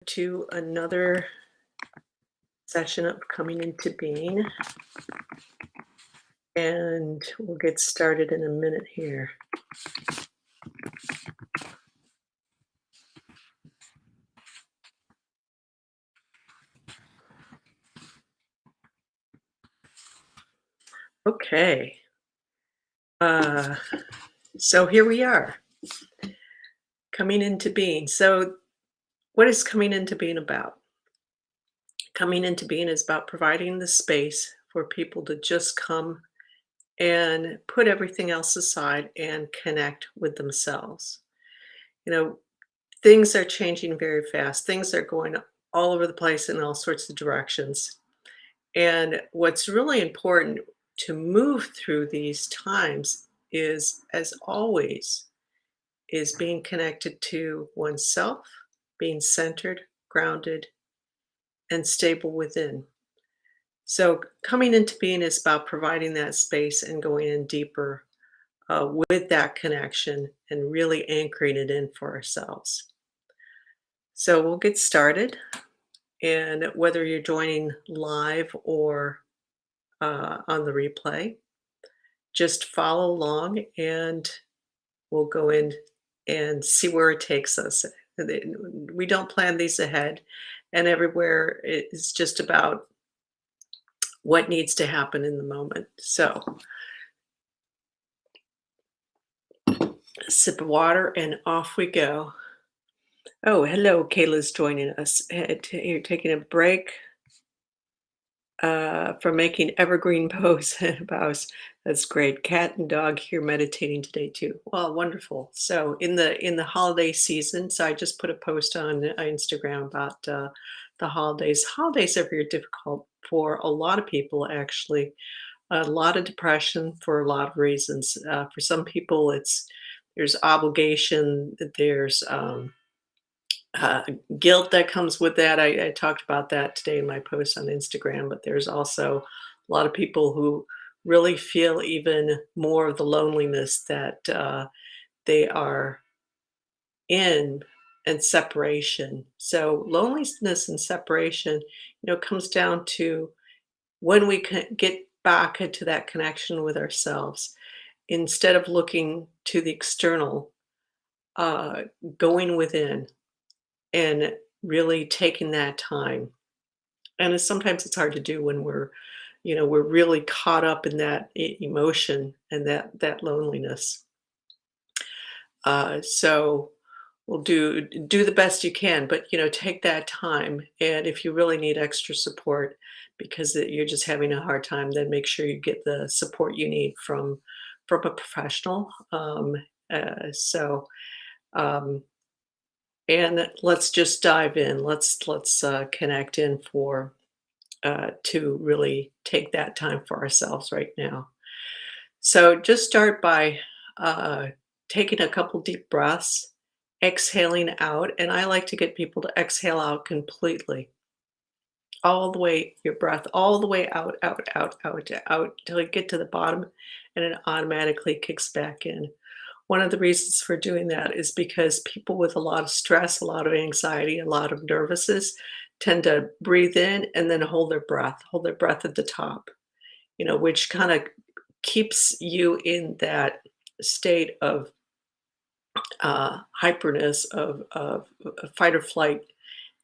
To another session of coming into being, and we'll get started in a minute here. Okay, uh, so here we are, coming into being. So, what is coming into being about? Coming into being is about providing the space for people to just come and put everything else aside and connect with themselves. You know, things are changing very fast. Things are going all over the place in all sorts of directions. And what's really important to move through these times is, as always, is being connected to oneself, being centered, grounded, and stable within. So coming into being is about providing that space and going in deeper with that connection and really anchoring it in for ourselves. So we'll get started. And whether you're joining live or on the replay, just follow along and we'll go in and see where it takes us. We don't plan these ahead, and everywhere is just about what needs to happen in the moment. So, a sip of water and off we go. Oh, hello, Kayla's joining us. You're taking a break from making evergreen bows. That's great. Cat and dog here meditating today too. Well, wonderful. So in the holiday season, so I just put a post on Instagram about the holidays. Holidays are very difficult for a lot of people, actually. A lot of depression for a lot of reasons. For some people, there's obligation. There's uh, guilt that comes with that. I talked about that today in my post on Instagram, but there's also a lot of people who really feel even more of the loneliness that they are in and separation. So loneliness and separation, comes down to when we can get back into that connection with ourselves instead of looking to the external, uh, going within and really taking that time. And sometimes it's hard to do when we're really caught up in that emotion and that loneliness. So we'll do the best you can, but take that time. And if you really need extra support because you're just having a hard time, then make sure you get the support you need from a professional. So. Um, and let's just dive in. Let's connect in for to really take that time for ourselves right now. So just start by uh, taking a couple deep breaths, exhaling out, and I like to get people to exhale out completely, all the way your breath, all the way out, out, out, out, out, till you get to the bottom, and it automatically kicks back in. One of the reasons for doing that is because people with a lot of stress, a lot of anxiety, a lot of nervousness tend to breathe in and then hold their breath at the top, which kind of keeps you in that state of hyperness, of fight or flight,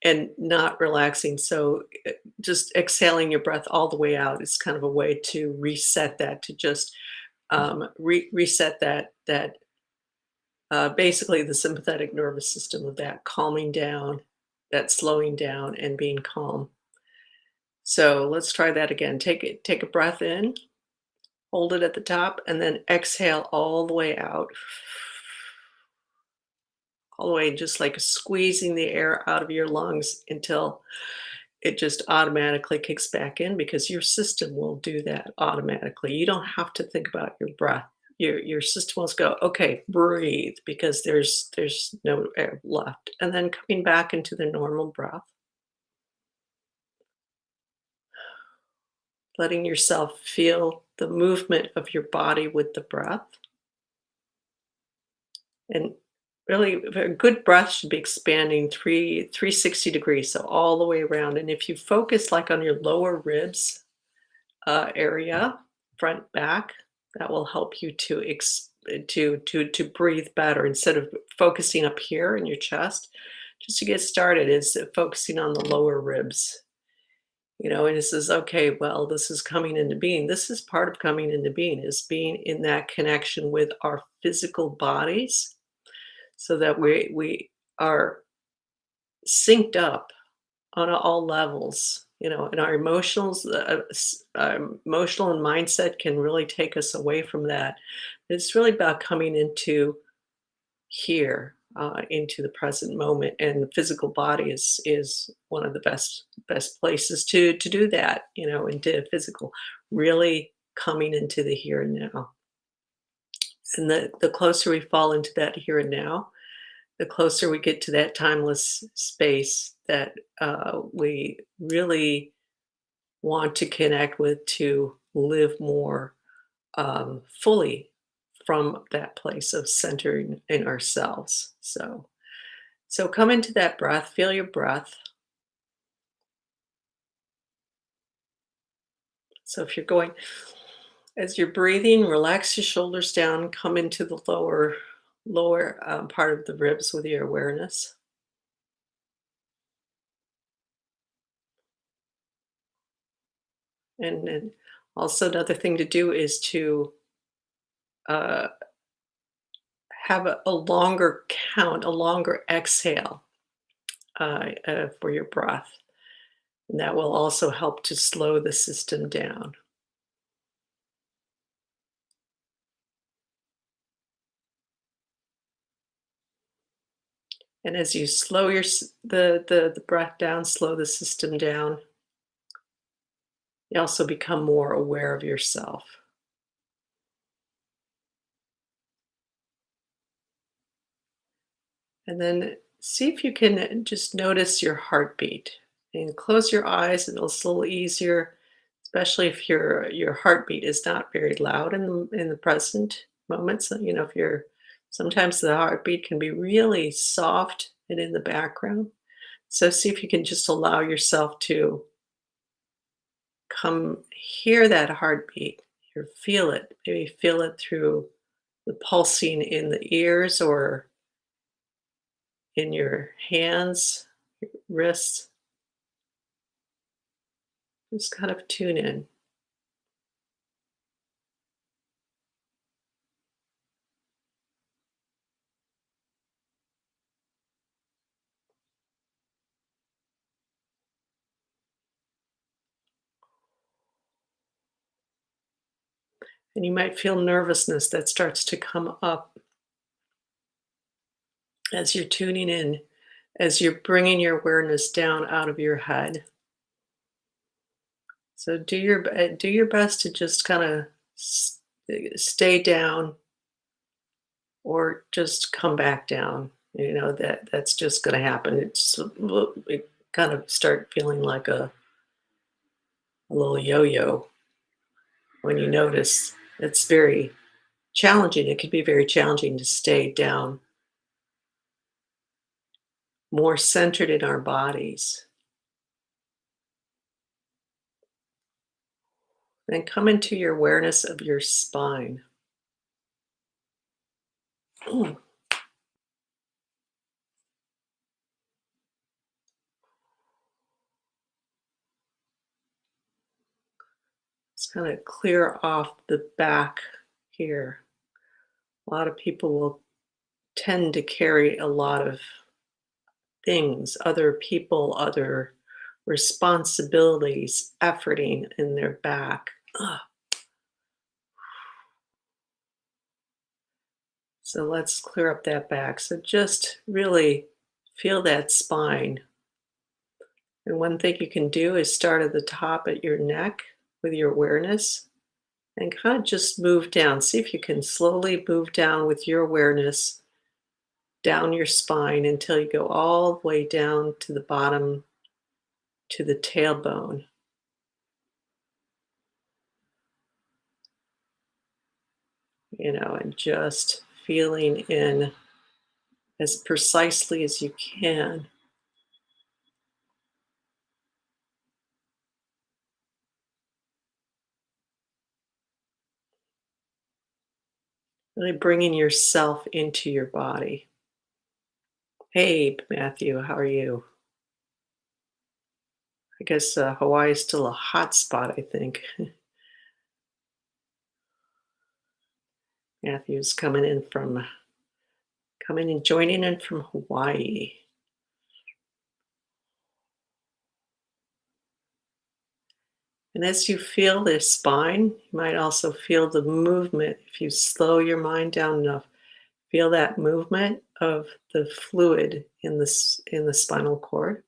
and not relaxing. So just exhaling your breath all the way out is kind of a way to reset that, to just reset that basically the sympathetic nervous system of that calming down, that slowing down and being calm. So let's try that again. Take a breath in, hold it at the top, and then exhale all the way out. All the way, just like squeezing the air out of your lungs until it just automatically kicks back in because your system will do that automatically. You don't have to think about your breath. Your system will go, okay, breathe because there's no air left. And then coming back into the normal breath, letting yourself feel the movement of your body with the breath. And Really, a good breath should be expanding 360 degrees, so all the way around. And if you focus like on your lower ribs area, front, back, that will help you to breathe better instead of focusing up here in your chest. Just to get started, is focusing on the lower ribs. And this is okay. Well, this is coming into being. This is part of coming into being, is being in that connection with our physical bodies, so that we are synced up on all levels, and our emotional and mindset can really take us away from that. It's really about coming into here, into the present moment, and the physical body is one of the best places to do that, into physical, really coming into the here and now. And the closer we fall into that here and now, the closer we get to that timeless space that we really want to connect with, to live more fully from that place of centering in ourselves. So come into that breath, feel your breath. So if you're going, as you're breathing, relax your shoulders down, come into the lower part of the ribs with your awareness. And then also another thing to do is to uh, have a longer count, a longer exhale for your breath. And that will also help to slow the system down. And as you slow the breath down, slow the system down, you also become more aware of yourself. And then see if you can just notice your heartbeat. And close your eyes, and it's a little easier, especially if your heartbeat is not very loud in the present moment. So, if you're sometimes the heartbeat can be really soft and in the background. So see if you can just allow yourself to come hear that heartbeat, or feel it. Maybe feel it through the pulsing in the ears or in your hands, wrists. Just kind of tune in. And you might feel nervousness that starts to come up as you're tuning in, as you're bringing your awareness down out of your head. So do your best to just kind of stay down, or just come back down. That's just going to happen. It kind of start feeling like a little yo-yo when you notice. It's very challenging. It can be very challenging to stay down, more centered in our bodies. Then come into your awareness of your spine. Just kind of clear off the back here. A lot of people will tend to carry a lot of things, other people, other responsibilities, efforting in their back. Ugh. So let's clear up that back. So just really feel that spine. And one thing you can do is start at the top at your neck with your awareness, and kind of just move down. See if you can slowly move down with your awareness down your spine until you go all the way down to the bottom, to the tailbone. And just feeling in as precisely as you can. Really bringing yourself into your body. Hey, Matthew, how are you? I guess Hawaii is still a hot spot, I think. Matthew's coming and joining in from Hawaii. And as you feel this spine, you might also feel the movement. If you slow your mind down enough, feel that movement of the fluid in in the spinal cord.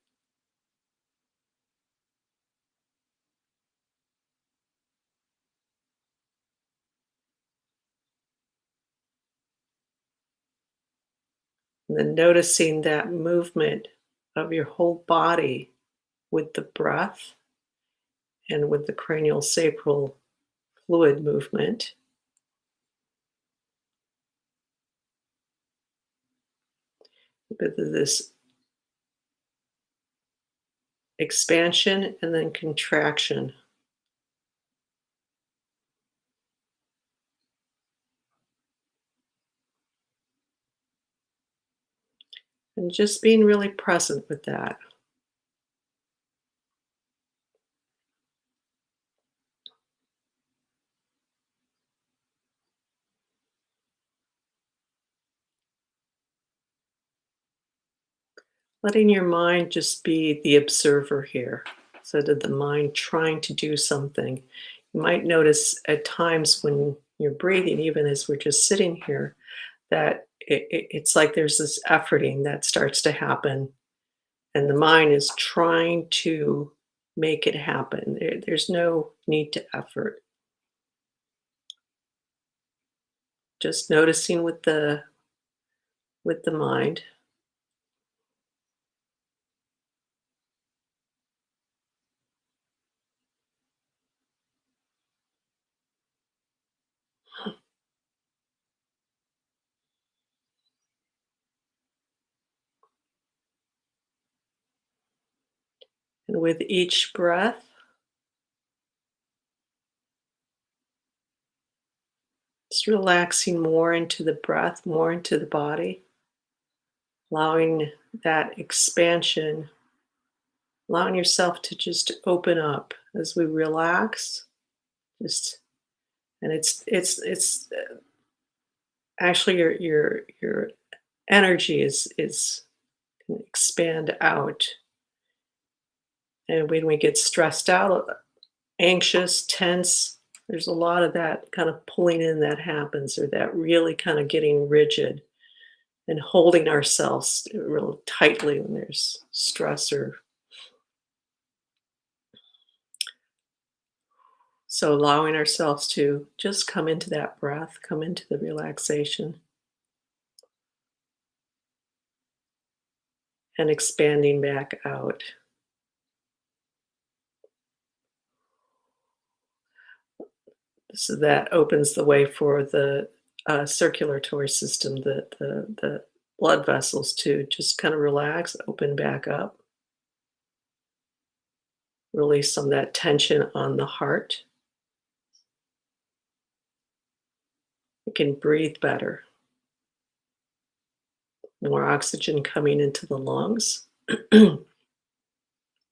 And then noticing that movement of your whole body with the breath and with the cranial sacral fluid movement. With this expansion and then contraction. And just being really present with that. Letting your mind just be the observer here. Instead of the mind trying to do something. You might notice at times when you're breathing, even as we're just sitting here, that it's like there's this efforting that starts to happen, and the mind is trying to make it happen. There's no need to effort. Just noticing with the mind. And with each breath, just relaxing more into the breath, more into the body, allowing that expansion, allowing yourself to just open up as we relax. Just and it's actually your energy is can expand out. And when we get stressed out, anxious, tense, there's a lot of that kind of pulling in that happens, or that really kind of getting rigid and holding ourselves real tightly when there's stress. Or so allowing ourselves to just come into that breath, come into the relaxation, and expanding back out. So that opens the way for the circulatory system, the blood vessels to just kind of relax, open back up, release some of that tension on the heart. We can breathe better, more oxygen coming into the lungs,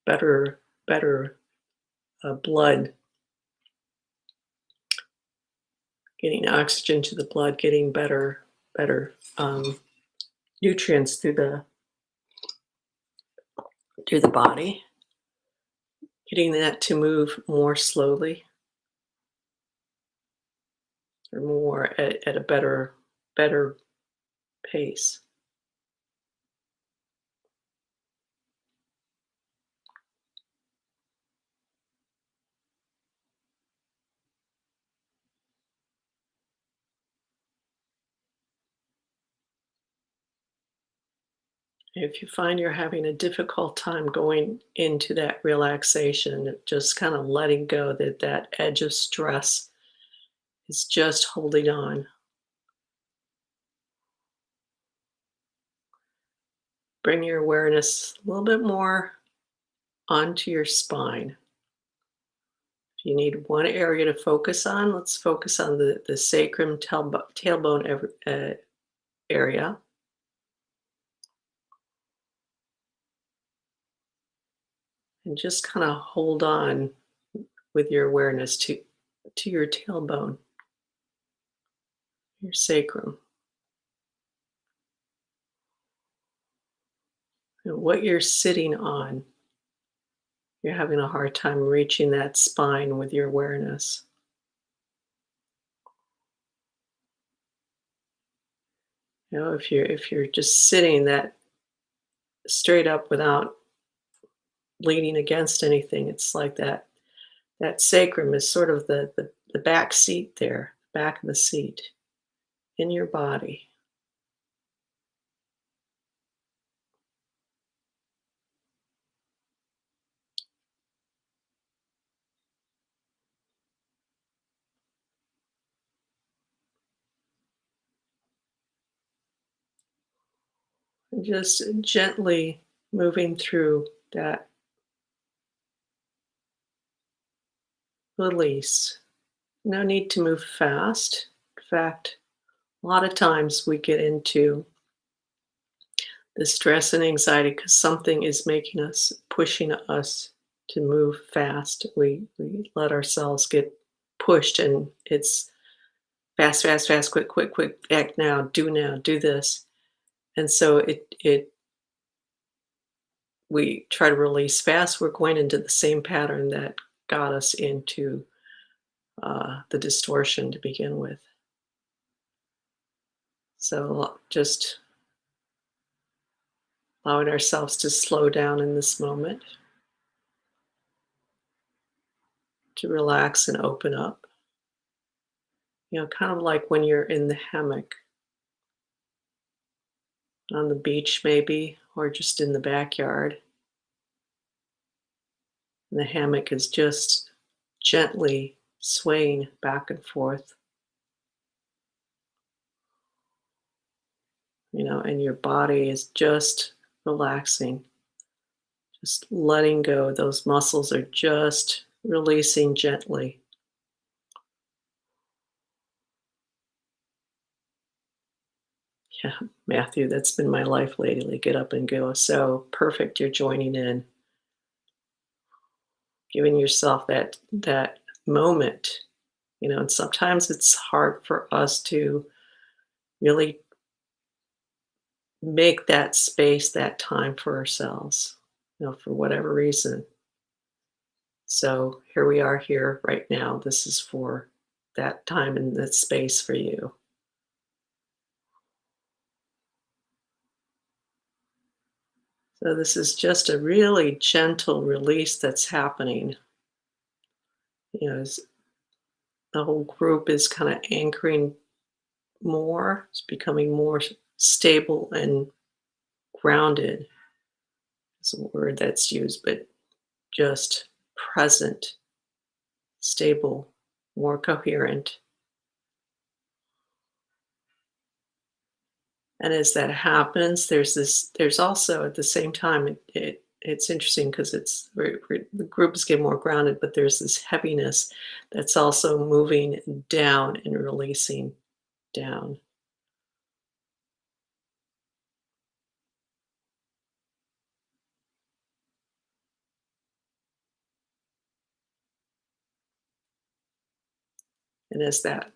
better blood, getting oxygen to the blood, getting better nutrients through the body, getting that to move more slowly or more at a better pace. If you find you're having a difficult time going into that relaxation, just kind of letting go, that edge of stress is just holding on. bring your awareness a little bit more onto your spine. If you need one area to focus on, let's focus on the sacrum tailbone area. And just kind of hold on with your awareness to your tailbone, your sacrum. And what you're sitting on, you're having a hard time reaching that spine with your awareness. You know, if you're just sitting that straight up without leaning against anything, it's like that sacrum is sort of the back seat there, back of the seat in your body. And just gently moving through that release. No need to move fast. In fact, a lot of times we get into the stress and anxiety because something is making us, pushing us to move fast. We let ourselves get pushed, and it's fast, fast, fast, quick, quick, quick, act now, do this. And so we try to release fast. We're going into the same pattern that got us into the distortion to begin with. So just allowing ourselves to slow down in this moment, to relax and open up. You know, kind of like when you're in the hammock on the beach, maybe, or just in the backyard. And the hammock is just gently swaying back and forth, you know, and your body is just relaxing, just letting go. Those muscles are just releasing gently. Yeah, Matthew, that's been my life lately. Get up and go. So perfect. You're joining in, giving yourself that moment, you know, and sometimes it's hard for us to really make that space, that time for ourselves, you know, for whatever reason. So here we are here right now. This is for that time and that space for you. So this is just a really gentle release that's happening. You know, as the whole group is kind of anchoring more, it's becoming more stable and grounded. It's a word that's used, but just present, stable, more coherent. And as that happens, there's also at the same time, it's interesting because the groups get more grounded, but there's this heaviness that's also moving down and releasing down. And as that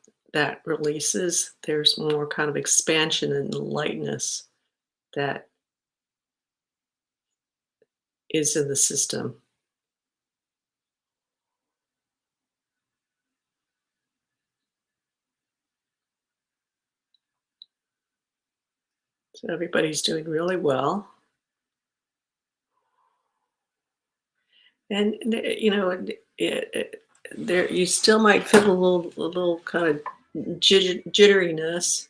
releases, there's more kind of expansion and lightness that is in the system. So everybody's doing really well. And you know, there you still might feel a little kind of jitteriness.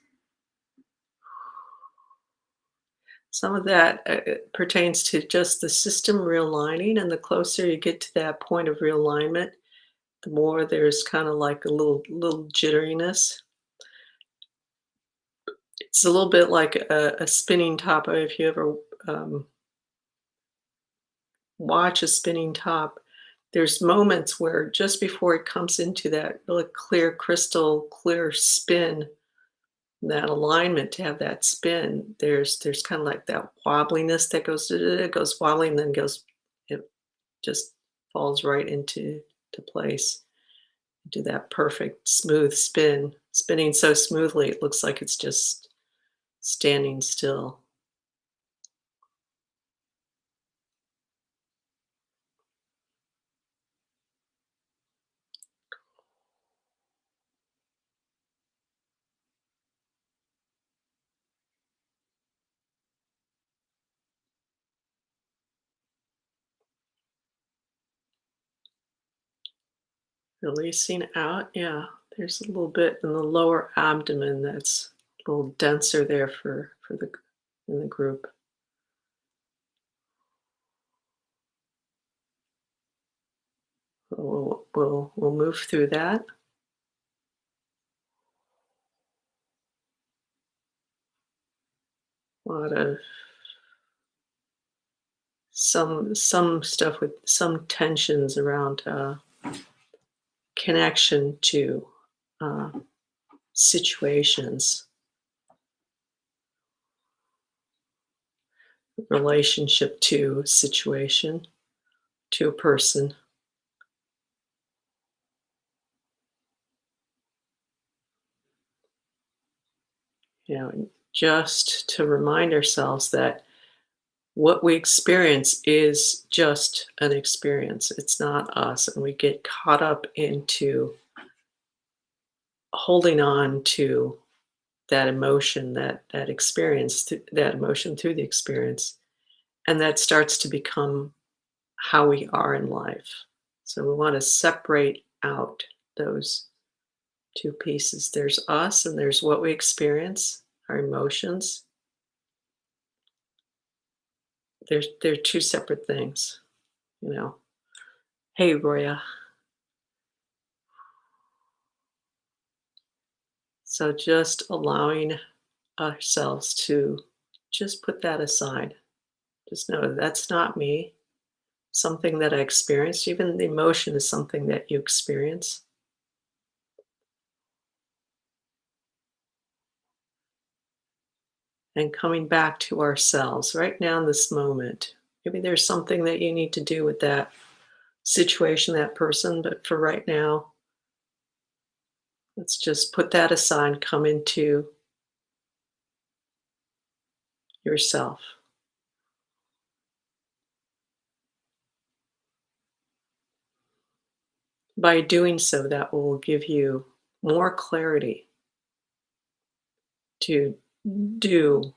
Some of that pertains to just the system realigning, and the closer you get to that point of realignment, the more there's kind of like a little jitteriness. It's a little bit like a spinning top. If you ever watch a spinning top, there's moments where just before it comes into that really clear, crystal clear spin, that alignment to have that spin, there's kind of like that wobbliness that goes it goes wobbling, then goes it just falls right into to place. Do that perfect smooth spin, spinning so smoothly it looks like it's just standing still. Releasing out, yeah. There's a little bit in the lower abdomen that's a little denser there for the in the group. We'll move through that. A lot of some stuff with some tensions around connection to uh, situations, relationship to situation, to a person. You know, just to remind ourselves that what we experience is just an experience. It's not us. And we get caught up into holding on to that emotion, that experience, that emotion through the experience. And that starts to become how we are in life. So we want to separate out those two pieces. There's us and there's what we experience, our emotions. They're two separate things, you know. Hey, Roya. So just allowing ourselves to just put that aside. Just know that's not me. Something that I experienced. Even the emotion is something that you experience. And coming back to ourselves right now in this moment. Maybe there's something that you need to do with that situation, that person, but for right now, let's just put that aside, come into yourself. By doing so, that will give you more clarity to do,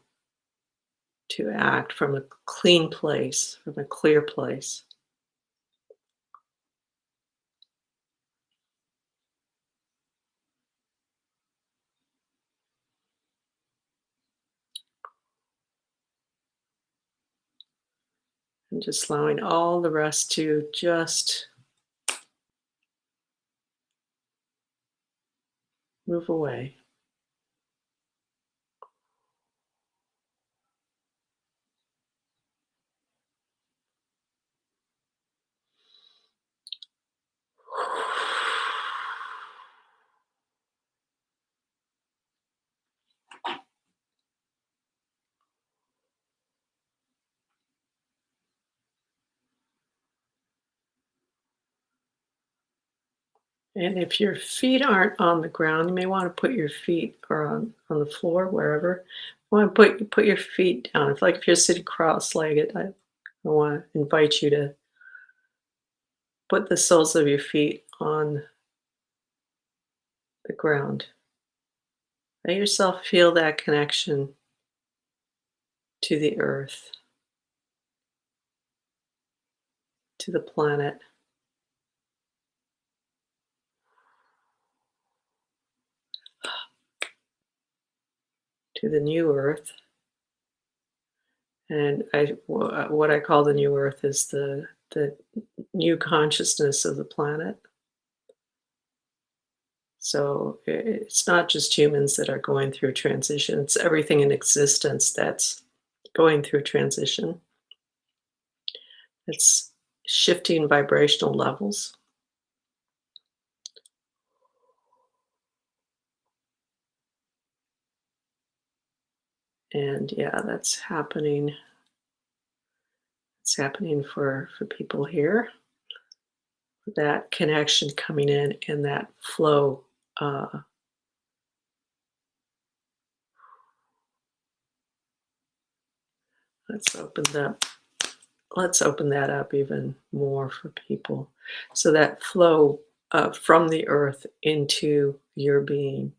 to act from a clean place, from a clear place. And just allowing all the rest to just move away. And if your feet aren't on the ground, you may want to put your feet or on the floor, wherever. You want to put your feet down. If like if you're sitting cross-legged, I want to invite you to put the soles of your feet on the ground. Let yourself feel that connection to the earth, to the planet, to the new earth. And what I call the new earth is the new consciousness of the planet. So it's not just humans that are going through transition, it's everything in existence that's going through transition. It's shifting vibrational levels. And yeah, that's happening. It's happening for people here. That connection coming in and that flow. Let's open that. Let's open that up even more for people. So that flow from the earth into your being.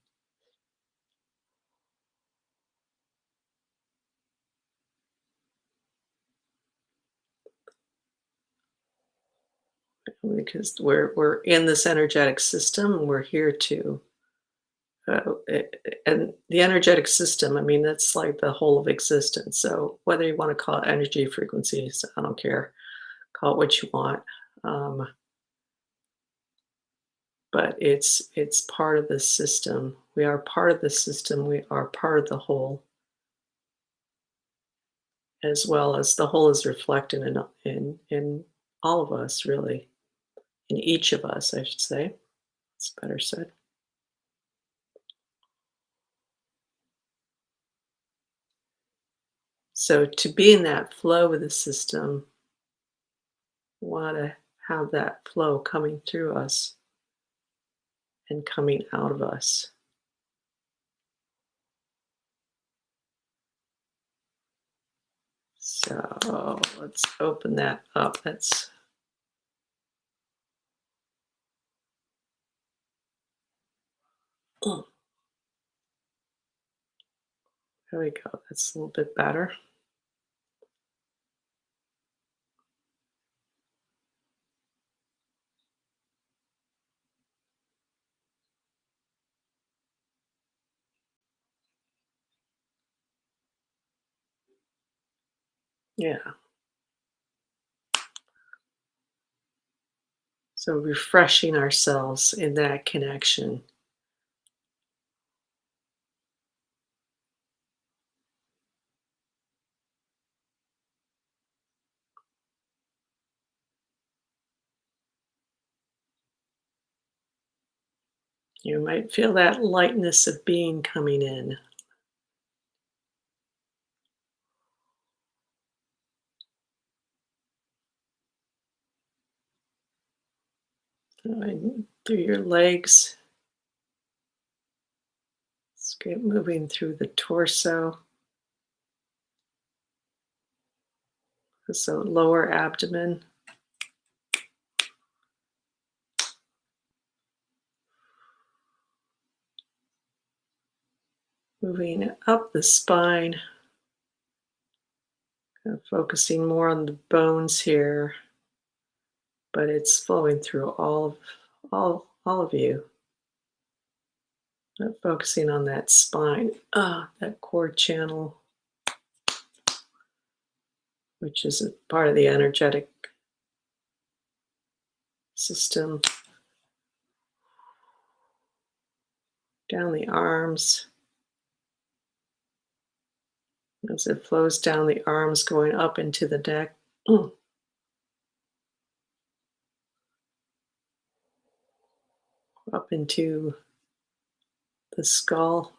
Because we're in this energetic system and we're here to and the energetic system, I mean, that's like the whole of existence. So whether you want to call it energy frequencies, I don't care, call it what you want. um, but it's part of the system. We are part of the system. We are part of the whole, as well as the whole is reflected in all of us, really, in each of us, I should say. It's better said. So to be in that flow with the system, we want to have that flow coming through us and coming out of us. So let's open that up. That's oh, there we go. That's a little bit better. Yeah. So refreshing ourselves in that connection. You might feel that lightness of being coming in. Through your legs. Let's get moving through the torso. So lower abdomen. Moving up the spine. Focusing more on the bones here, but it's flowing through all of you. Focusing on that spine, that core channel, which is a part of the energetic system. Down the arms. As it flows down the arms, going up into the neck. Up into the skull.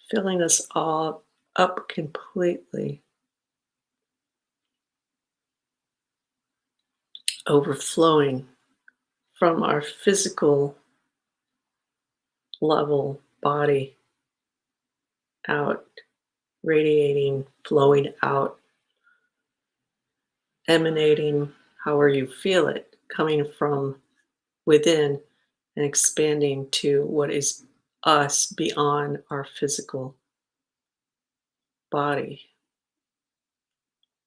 Filling us all up completely. Overflowing from our physical level body out, radiating, flowing out, emanating however you feel it, coming from within and expanding to what is us beyond our physical body.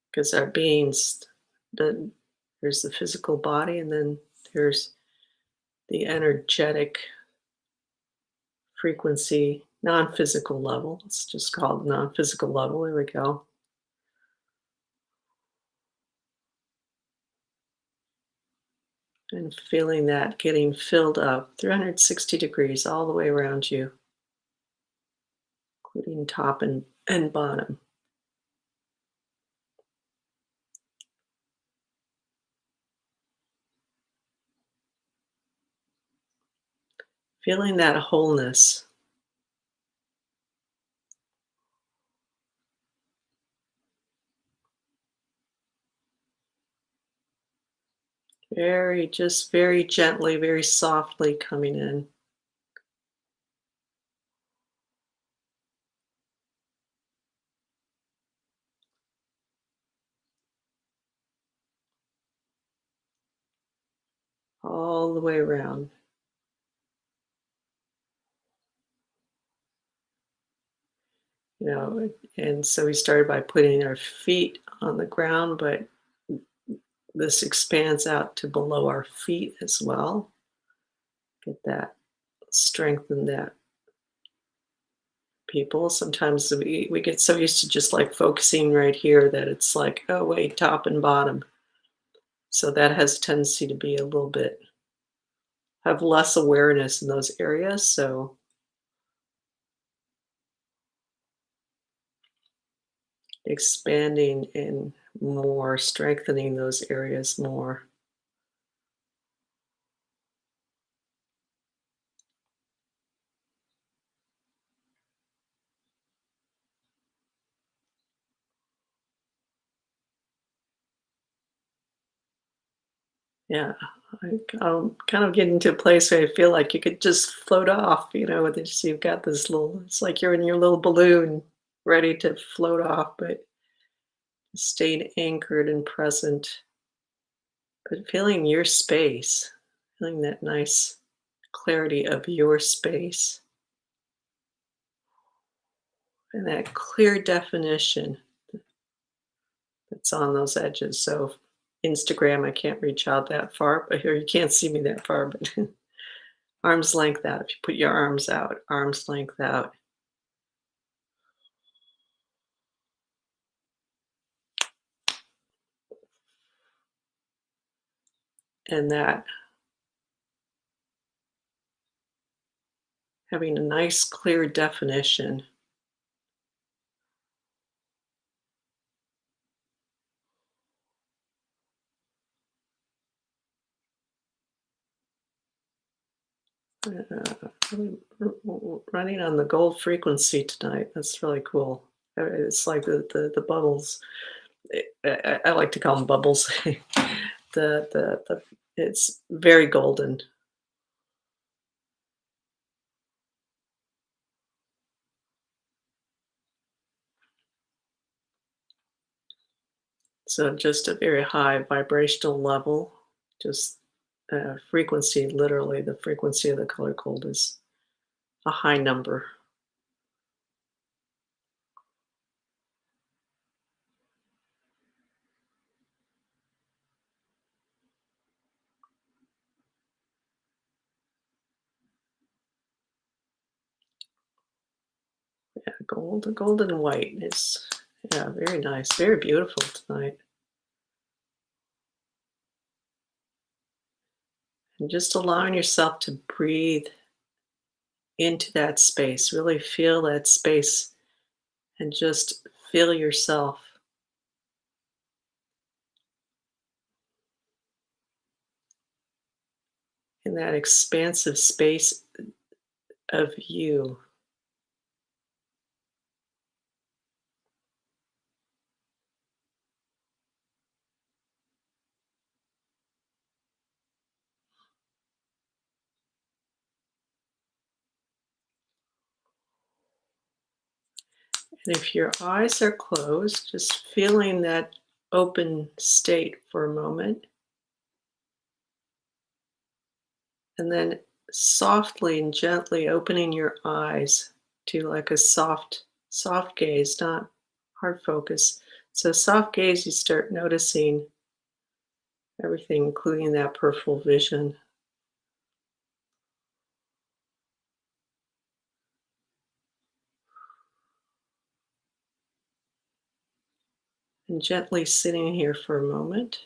Because our beings, there's the physical body, and then there's the energetic frequency, non-physical level. It's just called non-physical level. There we go. and feeling that getting filled up 360 degrees all the way around you, including top and bottom. Feeling that wholeness. Just very gently, very softly coming in. All the way around. You know, and so we started by putting our feet on the ground, but this expands out to below our feet as well. Get that, strengthen that people. Sometimes we get so used to just like focusing right here that it's like, oh, wait, top and bottom. So that has a tendency to be a little bit, have less awareness in those areas. So expanding and more, strengthening those areas more. Yeah, I'm kind of getting to a place where I feel like you could just float off, with this, you've got this little, it's like you're in your little balloon ready to float off, but staying anchored and present, but feeling your space, feeling that nice clarity of your space and that clear definition that's on those edges. So Instagram, I can't reach out that far, but here you can't see me that far, but arm's length out. If you put your arms out, arm's length out. And that having a nice clear definition. Really running on the gold frequency tonight. That's really cool. It's like the bubbles. I like to call them bubbles. The it's very golden. So just a very high vibrational level. Just frequency. Literally, the frequency of the color gold is a high number. Yeah, gold and white. It's, yeah, very nice, very beautiful tonight. And just allowing yourself to breathe into that space, really feel that space and just feel yourself in that expansive space of you. And if your eyes are closed, just feeling that open state for a moment, and then softly and gently opening your eyes to like a soft gaze, not hard focus. So soft gaze, you start noticing everything, including that peripheral vision. And gently sitting here for a moment.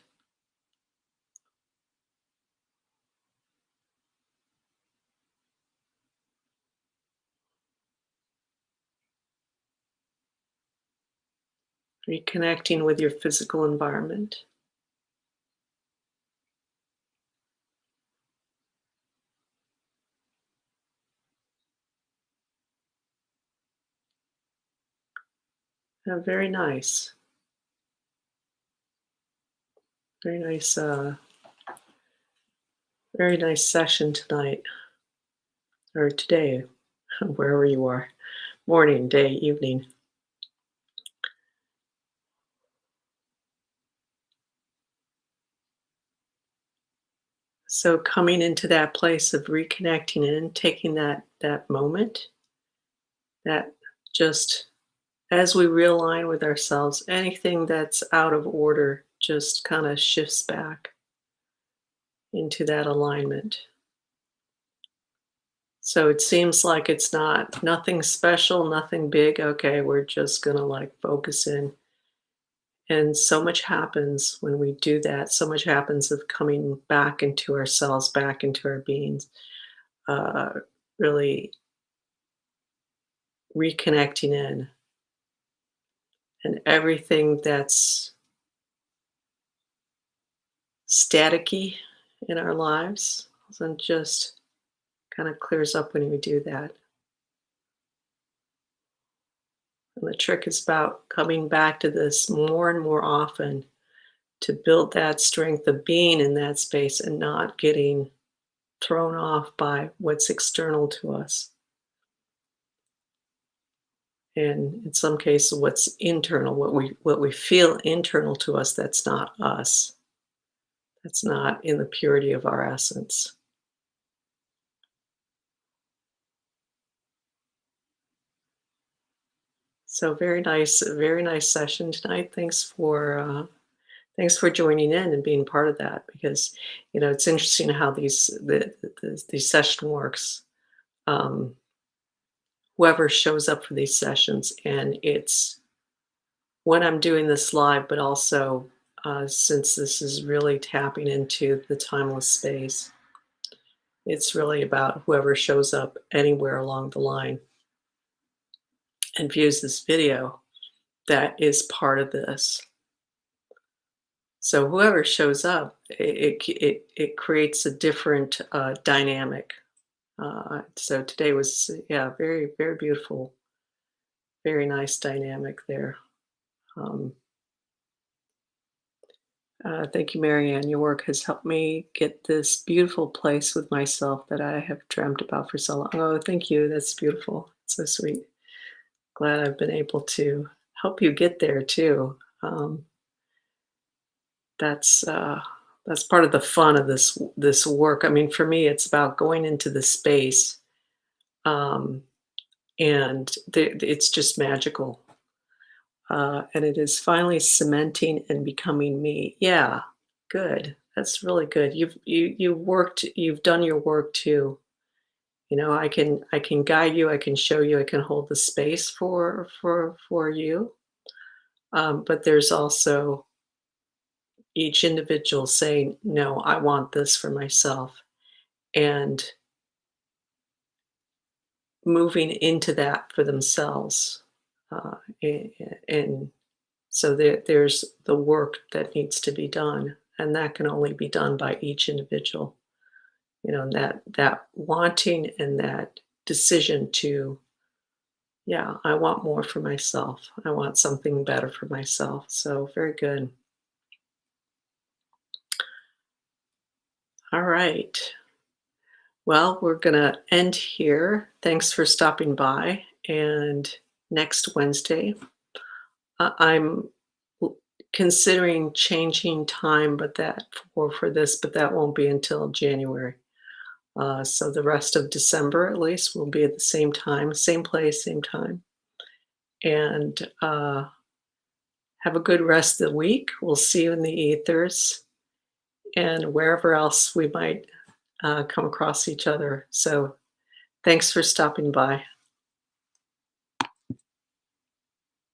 reconnecting with your physical environment. Very nice. Very nice, very nice session tonight or today, wherever you are. Morning, day, evening. So coming into that place of reconnecting and taking that moment, that just as we realign with ourselves, anything that's out of order just kind of shifts back into that alignment. So it seems like it's not nothing special, nothing big. Okay, we're just gonna like focus in. And so much happens when we do that. So much happens of coming back into ourselves, back into our beings, uh, really reconnecting in, and everything that's staticky in our lives and just kind of clears up when we do that. And the trick is about coming back to this more and more often to build that strength of being in that space and not getting thrown off by what's external to us. And in some cases, what's internal, what we feel internal to us, that's not us. That's not in the purity of our essence. So very nice session tonight. Thanks for joining in and being part of that because it's interesting how these session works. Um, Whoever shows up for these sessions, and it's when I'm doing this live, but also since this is really tapping into the timeless space, it's really about whoever shows up anywhere along the line and views this video that is part of this. So whoever shows up, it creates a different dynamic. So today was, yeah, very, very beautiful, very nice dynamic there. Um, Thank you, Marianne. Your work has helped me get this beautiful place with myself that I have dreamt about for so long. Oh, thank you. That's beautiful. So sweet. Glad I've been able to help you get there too. That's that's part of the fun of this work. I mean, for me, it's about going into the space, um, and it's just magical. And it is finally cementing and becoming me. Yeah, good. That's really good. You've done your work too. I can guide you, I can show you, I can hold the space for you. But there's also each individual saying, no, I want this for myself. And moving into that for themselves. And so there's the work that needs to be done, and that can only be done by each individual. That wanting and that decision to, yeah, I want more for myself. I want something better for myself. So very good. All right. Well, we're gonna end here. Thanks for stopping by. And next Wednesday, I'm considering changing time, but that for this, but that won't be until January. So the rest of December, at least, will be at the same time, same place, same time. And have a good rest of the week. We'll see you in the ethers and wherever else we might come across each other. So thanks for stopping by.